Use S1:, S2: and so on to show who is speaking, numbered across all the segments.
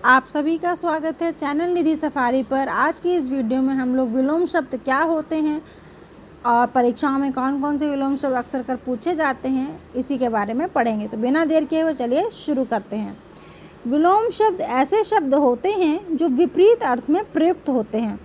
S1: आप सभी का स्वागत है चैनल निधि सफारी पर। आज की इस वीडियो में हम लोग विलोम शब्द क्या होते हैं और परीक्षाओं में कौन कौन से विलोम शब्द अक्सर कर पूछे जाते हैं इसी के बारे में पढ़ेंगे। तो बिना देर किए हुए चलिए शुरू करते हैं। विलोम शब्द ऐसे शब्द होते हैं जो विपरीत अर्थ में प्रयुक्त होते हैं।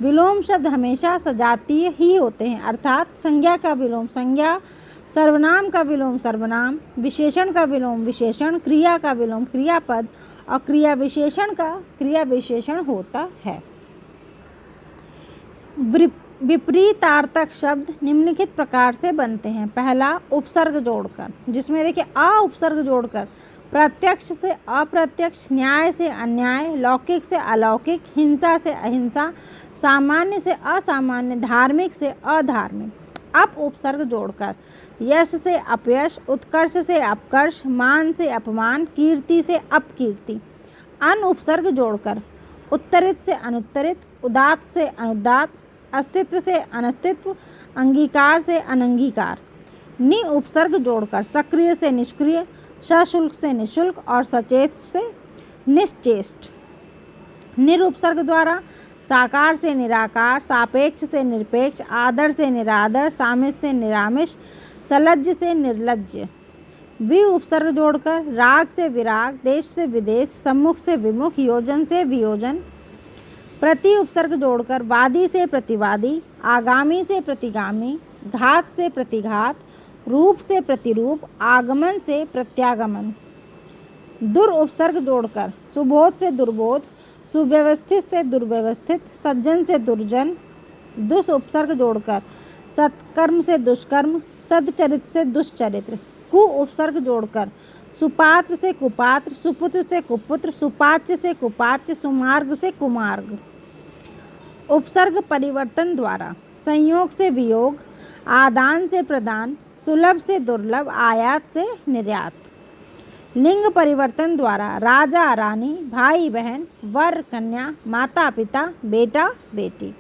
S1: विलोम शब्द हमेशा सजातीय ही होते हैं, अर्थात संज्ञा का विलोम संज्ञा, सर्वनाम का विलोम सर्वनाम, विशेषण का विलोम विशेषण, क्रिया का विलोम क्रियापद और क्रिया विशेषण का क्रिया विशेषण होता है। विपरीतार्थक शब्द निम्नलिखित प्रकार से बनते हैं। पहला, उपसर्ग जोड़कर, जिसमें देखिए अ उपसर्ग जोड़कर प्रत्यक्ष से अप्रत्यक्ष, न्याय से अन्याय, लौकिक से अलौकिक, हिंसा से अहिंसा, सामान्य से असामान्य, धार्मिक से अधार्मिक। अप उपसर्ग जोड़कर यश से अपयश, उत्कर्ष से अपकर्ष, मान से अपमान, कीर्ति से अपकीर्ति। अन उपसर्ग जोड़कर उत्तरित से अनुत्तरित, उदात्त से अनुदात, अस्तित्व से अनस्तित्व, अंगीकार से अनंगीकार। नि उपसर्ग जोड़कर सक्रिय से निष्क्रिय, सशुल्क से निःशुल्क और सचेत से निश्चेष्ट। निर उपसर्ग द्वारा साकार से निराकार, सापेक्ष से निरपेक्ष, आदर से निरादर, सामिश से निरामिष, सलज्ज से निर्लज्ज। वि उपसर्ग जोड़कर राग से विराग, देश से विदेश, सम्मुख से विमुख, योजन से वियोजन। प्रति उपसर्ग जोड़कर वादी से प्रतिवादी, आगामी से प्रतिगामी, घात से प्रतिघात, रूप से प्रतिरूप, आगमन से प्रत्यागमन। दुर उपसर्ग जोड़कर सुबोध से दुर्बोध, सुव्यवस्थित से दुर्व्यवस्थित, सज्जन से दुर्जन। दुष् उपसर्ग जोड़कर सत्कर्म से दुष्कर्म, सदचरित्र से दुष्चरित्र। कु उपसर्ग जोड़कर सुपात्र से कुपात्र, सुपुत्र से कुपुत्र, सुपाच्य से कुपाच्य, सुमार्ग से कुमार्ग। उपसर्ग परिवर्तन द्वारा संयोग से वियोग, आदान से प्रदान, सुलभ से दुर्लभ, आयात से निर्यात। लिंग परिवर्तन द्वारा राजा रानी, भाई बहन, वर कन्या, माता पिता, बेटा बेटी।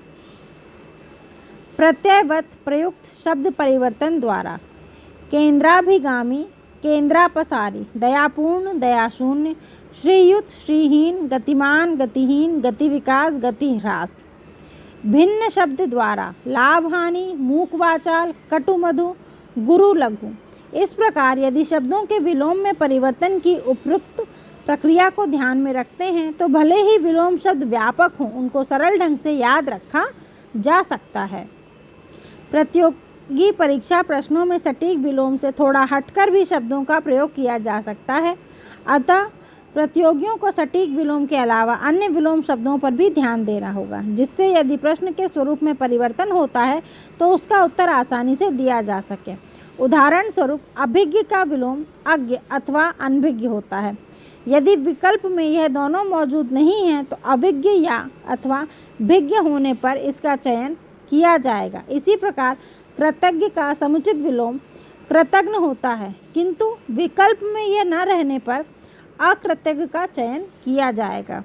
S1: प्रत्ययवत प्रयुक्त शब्द परिवर्तन द्वारा केंद्राभिगामी, केंद्रापसारी, दयापूर्ण, दयाशून्य, श्रीयुत, श्रीहीन, गतिमान, गतिहीन, गति विकास, गति ह्रास। भिन्न शब्द द्वारा लाभ हानि, मूक वाचाल, कटु मधु, गुरु लघु। इस प्रकार यदि शब्दों के विलोम में परिवर्तन की उपयुक्त प्रक्रिया को ध्यान में रखते हैं तो भले ही विलोम शब्द व्यापक हों, उनको सरल ढंग से याद रखा जा सकता है। प्रतियोगी परीक्षा प्रश्नों में सटीक विलोम से थोड़ा हटकर भी शब्दों का प्रयोग किया जा सकता है, अतः प्रतियोगियों को सटीक विलोम के अलावा अन्य विलोम शब्दों पर भी ध्यान देना होगा, जिससे यदि प्रश्न के स्वरूप में परिवर्तन होता है तो उसका उत्तर आसानी से दिया जा सके। उदाहरण स्वरूप अभिज्ञ का विलोम अज्ञ अथवा अनभिज्ञ होता है। यदि विकल्प में यह दोनों मौजूद नहीं है तो अभिज्ञ या अथवा भिज्ञ होने पर इसका चयन किया जाएगा। इसी प्रकार कृतज्ञ का समुचित विलोम कृतज्ञ होता है, किंतु विकल्प में यह न रहने पर अकृतज्ञ का चयन किया जाएगा।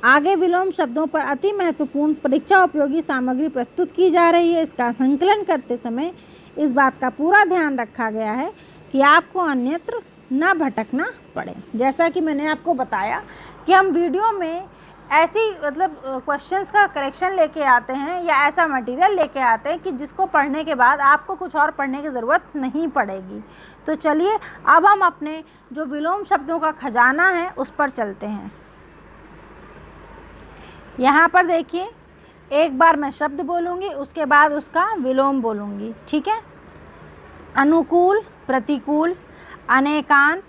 S1: आगे विलोम शब्दों पर अति महत्वपूर्ण परीक्षा उपयोगी सामग्री प्रस्तुत की जा रही है। इसका संकलन करते समय इस बात का पूरा ध्यान रखा गया है कि आपको अन्यत्र न भटकना पड़े। जैसा कि मैंने आपको बताया कि हम वीडियो में ऐसी क्वेश्चंस का करेक्शन लेके आते हैं या ऐसा मटेरियल लेके आते हैं कि जिसको पढ़ने के बाद आपको कुछ और पढ़ने की ज़रूरत नहीं पड़ेगी। तो चलिए अब हम अपने जो विलोम शब्दों का खजाना है उस पर चलते हैं। यहाँ पर देखिए, एक बार मैं शब्द बोलूँगी, उसके बाद उसका विलोम बोलूँगी, ठीक है। अनुकूल, प्रतिकूल, अनेकांत,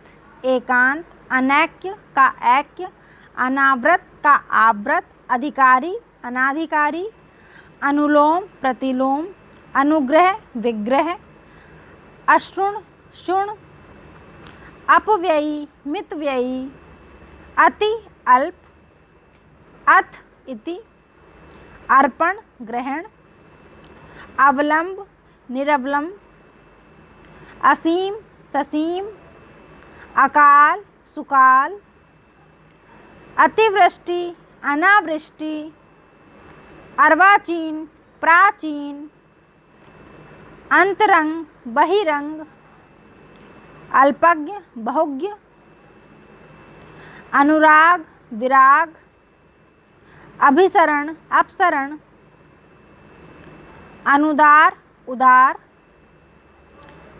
S1: एकांत, अनैक्य का ऐक्य, अनावृत का आवृत, अधिकारी, अनाधिकारी, अनुलोम, प्रतिलोम, अनुग्रह, विग्रह, अश्रुण, शुण, अपव्ययी, मितव्ययी, अति, अल्प, अथ, इति, अर्पण, ग्रहण, अवलंब, निरवलंब, असीम, ससीम, अकाल, सुकाल, अतिवृष्टि, अनावृष्टि, अर्वाचीन, प्राचीन, अंतरंग, बहिरंग, अल्पज्ञ, बहुज्ञ, अनुराग, विराग, अभिसरण, अपसरण, अनुदार, उदार,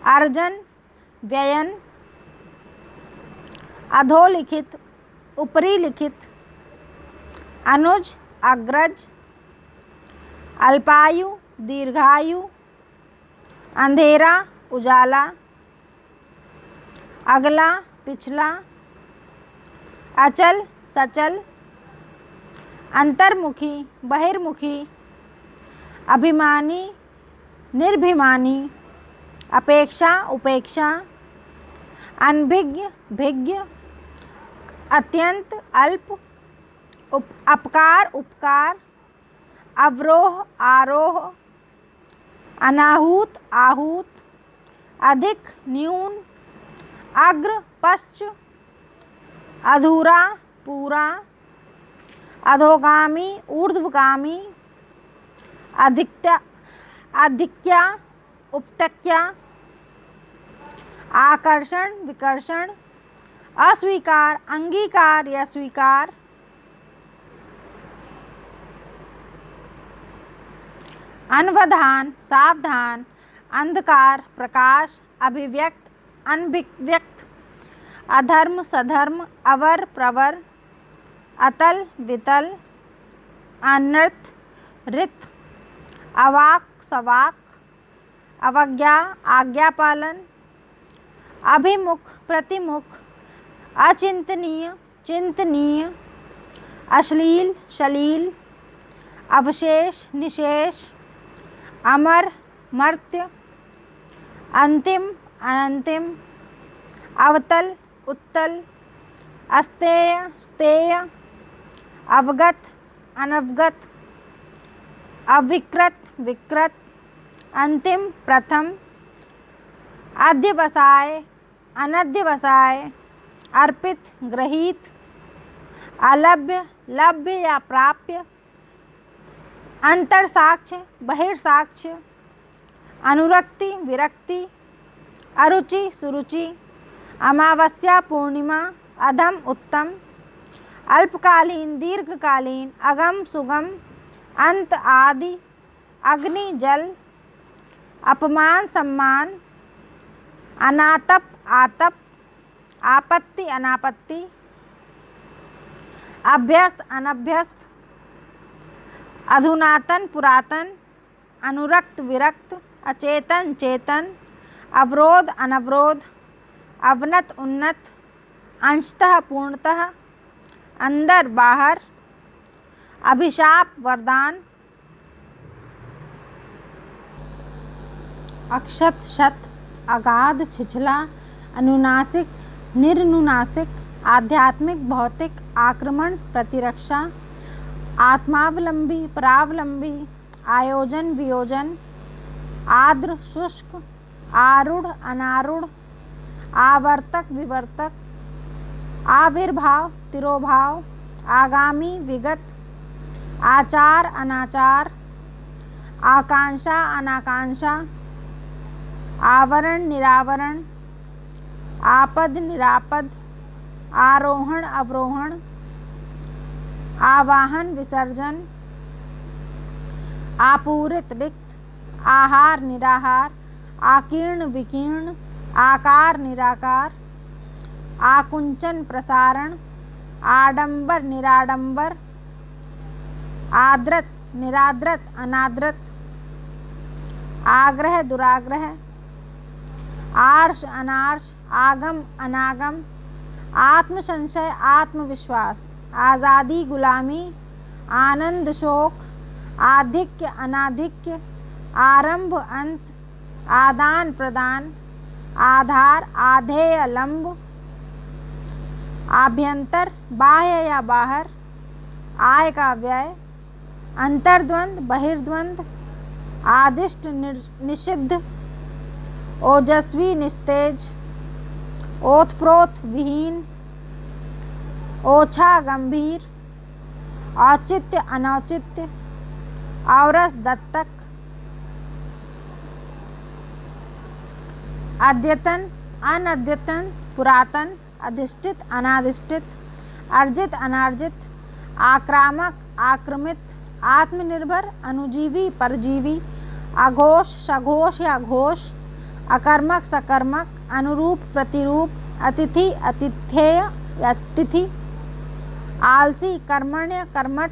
S1: अर्जन, व्ययन, अधोलिखित, ऊपरी लिखित, अनुज, अग्रज, अल्पायु, दीर्घायु, अंधेरा, उजाला, अगला, पिछला, अचल, सचल, अंतर्मुखी, बहिर्मुखी, अभिमानी, निर्भिमानी, अपेक्षा, उपेक्षा, अनभिज्ञ, भिज्ञ, अत्यंत, अल्प, अपकार, उपकार, अवरोह, आरोह, अनाहूत, आहूत, अधिक, न्यून, अग्र, पश्च, अधूरा, पूरा, अधोगामी, ऊर्ध्वगामी, अधिक्या, अधिक्या, उपत्यक्या, आकर्षण, विकर्षण, अस्वीकार, अंगीकार या स्वीकार, अनवधान, सावधान, अंधकार, प्रकाश, अभिव्यक्त, अनभिव्यक्त, अधर्म, सधर्म, अवर, प्रवर, अतल, वितल, अनर्थ, ऋत, अवाक, सवाक, अवज्ञा, आज्ञा पालन, अभिमुख, प्रतिमुख, अचिंतनीय, चिंतनीय, अश्लील, शलील, अवशेष, निशेष, अमर, मर्त्य, अंतिम, अनंतिम, अवतल, उत्तल, अस्तेय, स्तेय, अवगत, अनवगत, अविकृत, विकृत, अंतिम, प्रथम, अध्यवसाय, अनध्यवसाय, अर्पित, गृहीत, अलभ्य, लभ्य या प्राप्य, अंतरसाक्ष्य, बहिर्साक्ष्य, अनुरक्ति, विरक्ति, अरुचि, सुरुचि, अमावस्या, पूर्णिमा, अधम, उत्तम, अल्पकालीन, दीर्घकालीन, अगम, सुगम, अंत, आदि, अग्नि, जल, अपमान, सम्मान, अनातप, आतप, आपत्ति, अनापत्ति, अभ्यस्त, अनभ्यस्त, अधुनातन, पुरातन, अनुरक्त, विरक्त, अचेतन, चेतन, अवरोध, अनवरोध, अवनत, उन्नत, अंशतः, पूर्णतः, अंदर, बाहर, अभिशाप, वरदान, अक्षत, शत, अगाध, छिछला, अनुनासिक, निर्नुनासिक, आध्यात्मिक, भौतिक, आक्रमण, प्रतिरक्षा, आत्मावलंबी, परावलंबी, आयोजन, वियोजन, आर्द्र, शुष्क, आरूढ़, अनारूढ़, आवर्तक, विवर्तक, आविर्भाव, तिरोभाव, आगामी, विगत, आचार, अनाचार, आकांक्षा, अनाकांक्षा, आवरण, निरावरण, आपद, निरापद, आरोहण, अवरोहण, आवाहन, विसर्जन, आपूरित, रिक्त, आहार, निराहार, आकीर्ण, विकीर्ण, आकार, निराकार, आकुंचन, प्रसारण, आडंबर, निराडंबर, आद्रत, निराद्रत, अनाद्रत, आग्रह, दुराग्रह, आर्ष, अनार्ष, आगम, अनागम, आत्मसंशय, आत्मविश्वास, आज़ादी, गुलामी, आनंद, शोक, आधिक्य, अनाधिक्य, आरंभ, अंत, आदान प्रदान, आधार, आधेय, लंब, आभ्यंतर, बाह्य या बाहर, आय का व्यय, अंतर्द्वंद, बहिर्द्वंद, आदिष्ट, निषिद्ध, ओजस्वी, निस्तेज, ओतप्रोत, विहीन, ओछा, गंभीर, औचित्य, अनौचित्य, औरस, दत्तक, अद्यतन, अनद्यतन, पुरातन, अधिष्ठित, अनाधिष्ठित, अर्जित अनार्जित, आक्रामक आक्रमित, आत्मनिर्भर अनुजीवी परजीवी, अघोष सघोष या घोष, अकर्मक सकर्मक, अनुरूप प्रतिरूप, अतिथि अतिथेय या तिथि, आलसी कर्मण्य कर्मठ,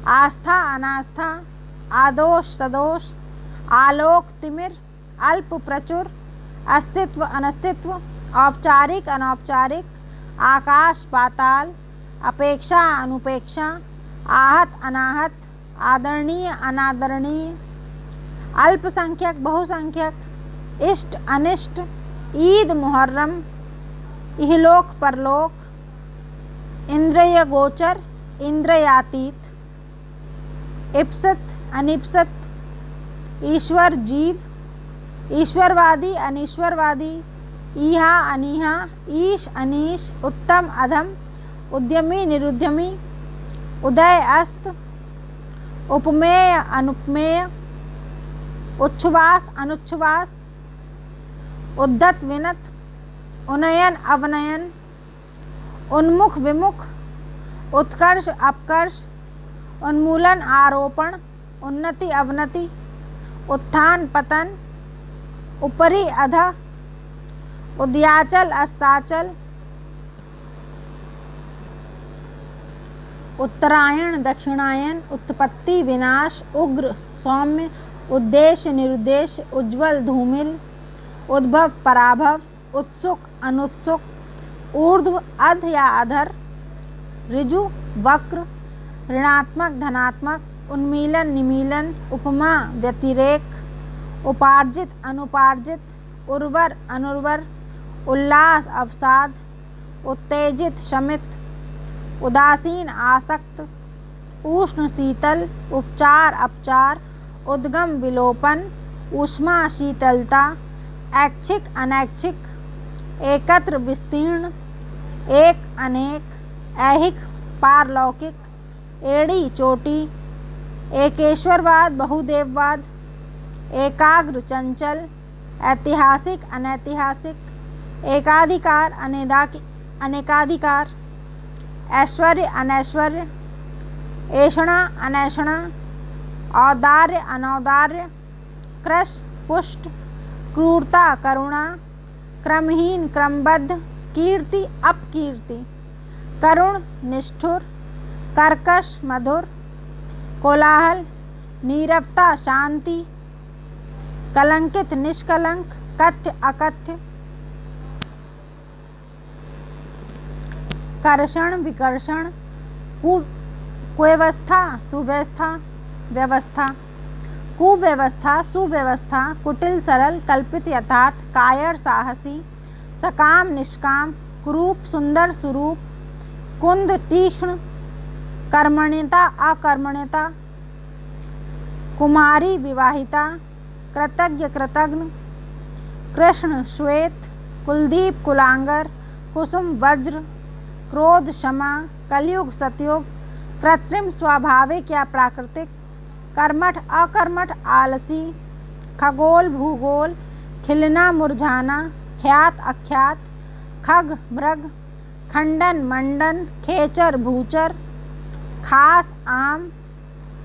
S1: आस्था अनास्था, आदोष सदोष, आलोक तिमिर, अल्प प्रचुर, अस्तित्व अनस्तित्व, औपचारिक अनौपचारिक, आकाश पाताल, अपेक्षा अनुपेक्षा, आहत अनाहत, आदरणीय अनादरणीय, अल्पसंख्यक बहुसंख्यक, इष्ट अनिष्ट, ईद मुहर्रम, इहलोक परलोक, इंद्रिय गोचर इंद्रियातीत, इप्सित अनिप्सित, ईश्वर जीव, ईश्वरवादी अनीश्वरवादी, ईहा अनीहा, ईश अनीश, उत्तम अधम, उद्यमी निरुद्यमी, उदय अस्त, उपमेय अनुपमेय, उच्छ्वास अनुच्छ्वास, उद्धत विनत, उन्नयन अवनयन, उन्मुख विमुख, उत्कर्ष अपकर्ष, उन्मूलन आरोपण, उन्नति अवनति, उत्थान पतन, उपरि अधः, उदयाचल अस्ताचल, उत्तरायण दक्षिणायन, उत्पत्ति विनाश, उग्र सौम्य, उद्देश्य निरुद्देश्य, उज्ज्वल धूमिल, उद्भव पराभव, उत्सुक अनुत्सुक, ऊर्ध्व अध या अधर, ऋजु वक्र, ऋणात्मक धनात्मक, उन्मीलन निमीलन, उपमा व्यतिरेक, उपार्जित अनुपार्जित, उर्वर अनुर्वर, उल्लास अवसाद, उत्तेजित शमित, उदासीन आसक्त, उष्ण शीतल, उपचार अपचार, उद्गम विलोपन, ऊष्मा शीतलता, ऐच्छिक अनैच्छिक, एकत्र विस्तीर्ण, एक अनेक, ऐहिक पारलौकिक, एड़ी चोटी, एकेश्वरवाद बहुदेववाद, एकाग्र चंचल, ऐतिहासिक अनैतिहासिक, एकाधिकार अनेकाधिकार, ऐश्वर्य अनैश्वर्य, ऐषणा अनैषणा, औदार्य अनौदार्य, कृश पुष्ट, क्रूरता करुणा, क्रमहीन क्रमबद्ध, कीर्ति अपकीर्ति, करुण निष्ठुर, कर्कश मधुर, कोलाहल, नीरवता शांति, कलंकित निष्कलंक, कथ्य अकथ्य, कर्षण विकर्षण, कुव्यवस्था सुव्यवस्था, व्यवस्था, कुव्यवस्था सुव्यवस्था, कुटिल सरल, कल्पित यथार्थ, कायर साहसी, सकाम निष्काम, कुरूप सुंदर स्वरूप, कुंद तीक्ष्ण, कर्मण्यता अकर्मण्यता, कुमारी विवाहिता, कृतज्ञ कृतघ्न, कृष्ण श्वेत, कुलदीप कुलांगर, कुसुम वज्र, क्रोध क्षमा, कलयुग सतयुग, कृत्रिम स्वाभाविक या प्राकृतिक, कर्मठ अकर्मठ आलसी, खगोल भूगोल, खिलना मुरझाना, ख्यात अख्यात, खग मृग, खंडन मंडन, खेचर भूचर, खास आम,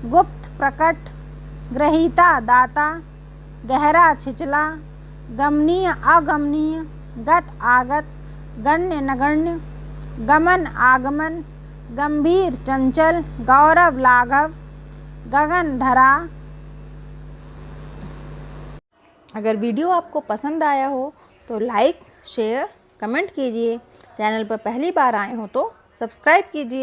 S1: गुप्त प्रकट, ग्रहीता दाता, गहरा छिचला, गमनीय अगमनीय, गत आगत, गण्य नगण्य, गमन आगमन, गंभीर चंचल, गौरव लाघव, गगन धरा। अगर वीडियो आपको पसंद आया हो तो लाइक शेयर कमेंट कीजिए। चैनल पर पहली बार आए हो तो सब्सक्राइब कीजिए।